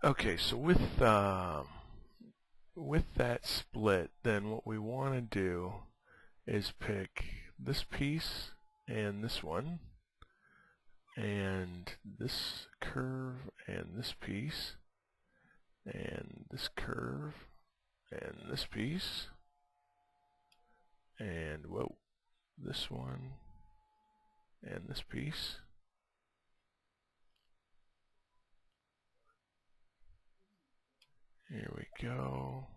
Okay, so with that split, then what we want to do is pick this piece and this one, and this curve and this piece, and this curve and this piece, and whoa, this one and this piece. Here we go.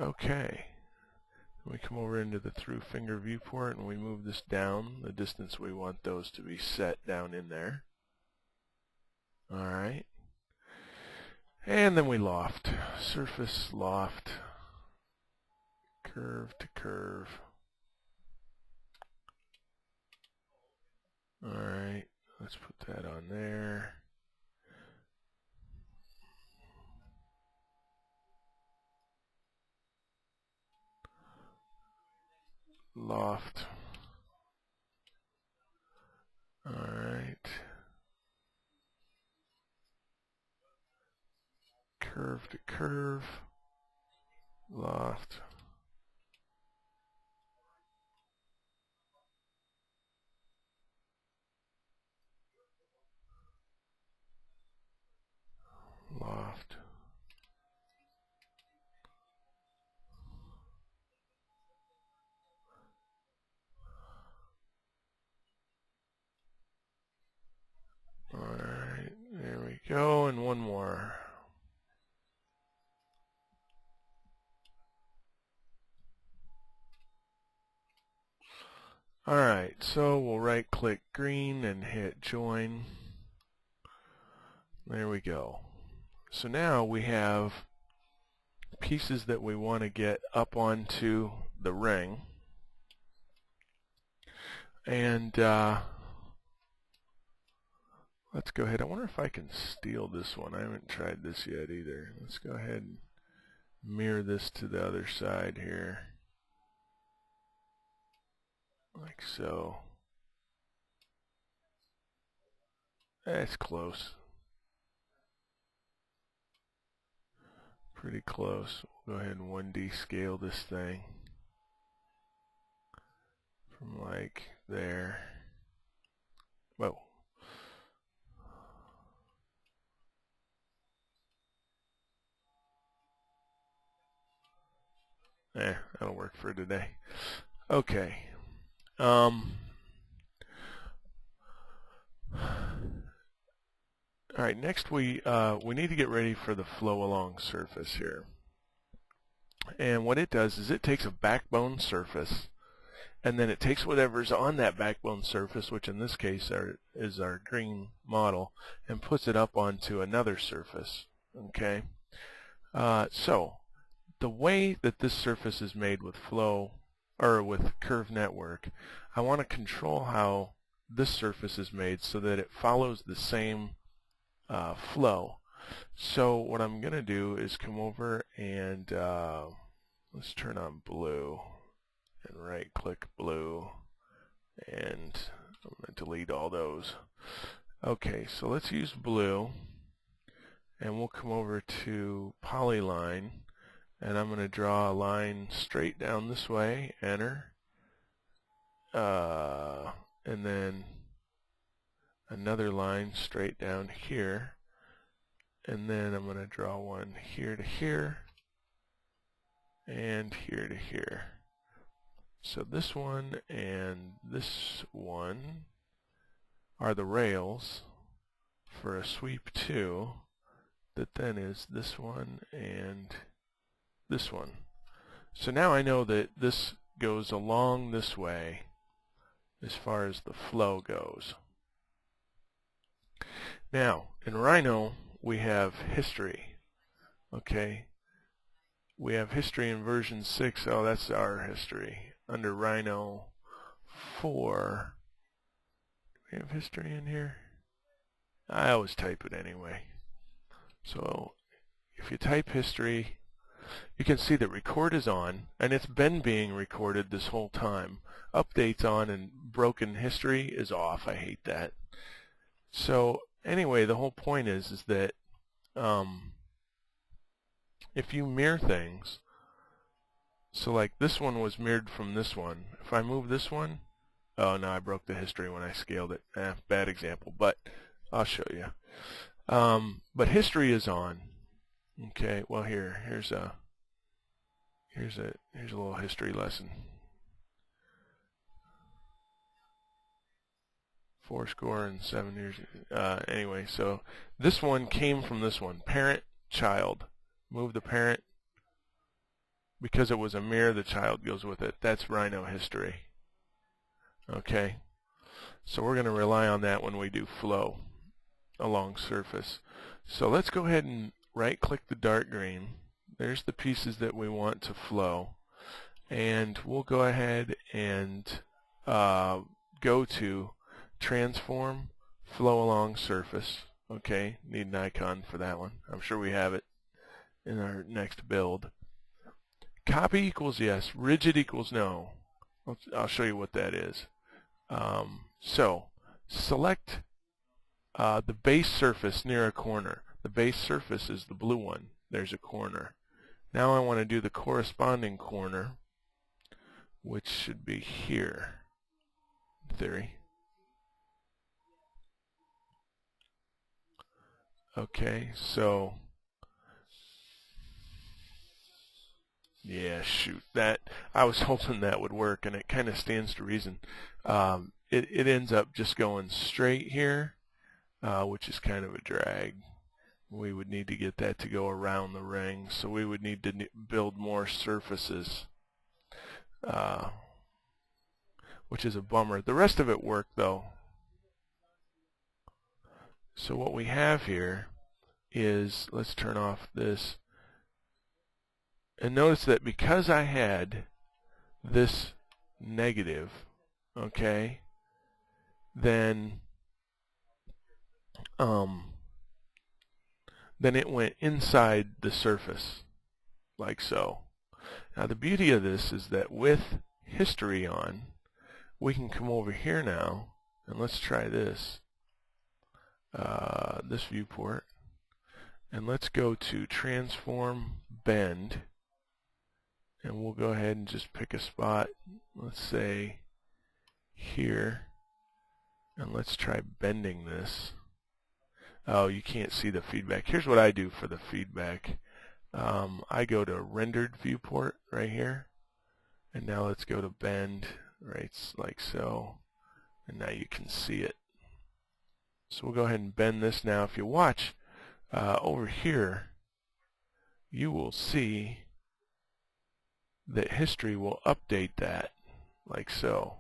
Okay. We come over into the through finger viewport and we move this down the distance we want those to be set down in there. Alright. And then we loft. Surface loft. Curve to curve. Alright. Let's put that on there. Loft. Alright. Curve to curve. Loft. Loft. Alright, there we go, and one more. Alright, so we'll right click green and hit join. There we go. So now we have pieces that we want to get up onto the ring. And let's go ahead. I wonder if I can steal this one. I haven't tried this yet either. Let's go ahead and mirror this to the other side here. Like so. That's close. Pretty close. We'll go ahead and 1D scale this thing from like there. Whoa. That'll work for today. Okay. Alright, next we need to get ready for the flow along surface here. And what it does is it takes a backbone surface, and then it takes whatever's on that backbone surface, which in this case is our green model, and puts it up onto another surface. Okay. So the way that this surface is made with flow or with curve network, I want to control how this surface is made so that it follows the same flow. So what I'm going to do is come over and let's turn on blue and right click blue, and I'm going to delete all those. Okay, so let's use blue, and we'll come over to polyline, and I'm going to draw a line straight down this way, enter, and then another line straight down here, and then I'm going to draw one here to here and here to here. So this one and this one are the rails for a sweep 2 that then is this one and this one. So now I know that this goes along this way as far as the flow goes. Now, in Rhino, we have history. Okay, we have history in version 6. Oh, that's our history. Under Rhino 4, do we have history in here? I always type it anyway. So if you type history, you can see that record is on, and it's been being recorded this whole time. Updates on and broken history is off. I hate that. So anyway, the whole point is that if you mirror things, so like this one was mirrored from this one. If I move this one, oh no, I broke the history when I scaled it. Bad example, but I'll show you. But history is on. Okay, well here's a little history lesson. 407 years. Anyway, so this one came from this one. Parent, child. Move the parent. Because it was a mirror, the child goes with it. That's Rhino history. Okay, so we're going to rely on that when we do flow along surface. So let's go ahead and right-click the dark green. There's the pieces that we want to flow. And we'll go ahead and go to transform, flow along surface. Okay, need an icon for that one. I'm sure we have it in our next build. Copy equals yes, rigid equals no. I'll show you what that is. So select the base surface near a corner. The base surface is the blue one. There's a corner. Now I want to do the corresponding corner, which should be here, in theory. Okay, so yeah, shoot, that I was hoping that would work, and it kind of stands to reason. It ends up just going straight here, which is kind of a drag. We would need to get that to go around the ring, so we would need to build more surfaces, which is a bummer. The rest of it worked though. So what we have here is, let's turn off this, and notice that because I had this negative, okay, then it went inside the surface, like so. Now the beauty of this is that with history on, we can come over here now, and let's try this, this viewport, and let's go to transform, bend, and we'll go ahead and just pick a spot, let's say here, and let's try bending this. Oh, you can't see the feedback. Here's what I do for the feedback. I go to rendered viewport right here, and now let's go to bend, right, like so, and now you can see it. So we'll go ahead and bend this now. If you watch over here, you will see that history will update that, like so.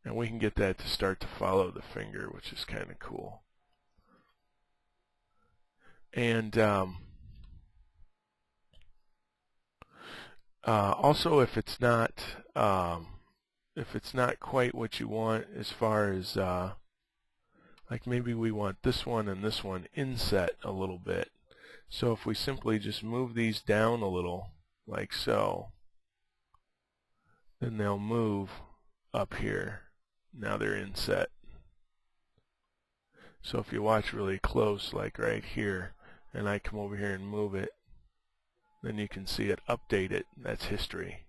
And we can get that to start to follow the finger, which is kind of cool. And also, if it's not quite what you want, as far as like maybe we want this one and this one inset a little bit. So if we simply just move these down a little, like so, then they'll move up here. Now they're inset. So if you watch really close, like right here, and I come over here and move it, then you can see it update it. That's history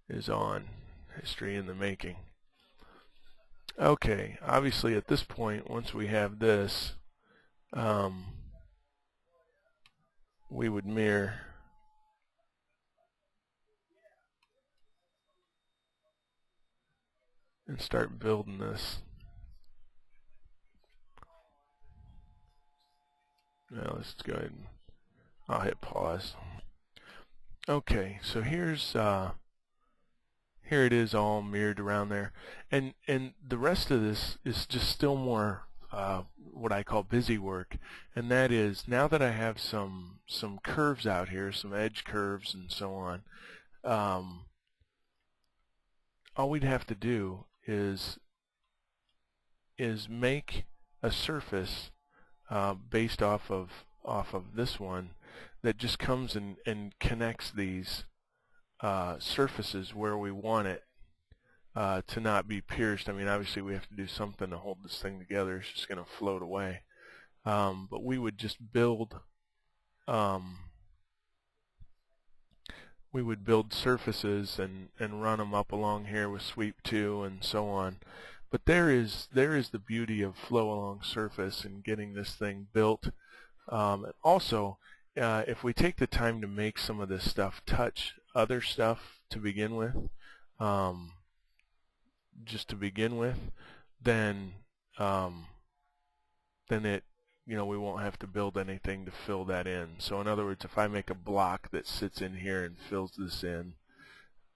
is on. History in the making. Okay, obviously at this point, once we have this, we would mirror and start building this. Now let's go ahead and I'll hit pause. Okay, so here's here it is all mirrored around there, and the rest of this is just still more what I call busy work, and that is, now that I have some curves out here, some edge curves and so on, all we'd have to do is make a surface based off of this one that just comes and connects these surfaces where we want it to not be pierced. I mean, obviously we have to do something to hold this thing together. It's just going to float away. But we would just build surfaces and run them up along here with sweep 2 and so on. But there is the beauty of flow along surface and getting this thing built. Also, if we take the time to make some of this stuff touch other stuff to begin with, then it, we won't have to build anything to fill that in. So in other words, if I make a block that sits in here and fills this in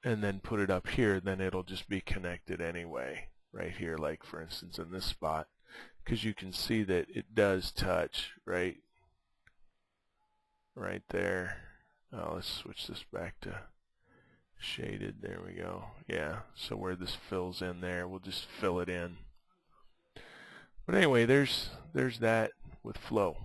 and then put it up here, then it'll just be connected anyway right here, like for instance in this spot, because you can see that it does touch right there. Let's switch this back to shaded. There we go. Yeah, so where this fills in there, we'll just fill it in. But anyway, there's that with flow.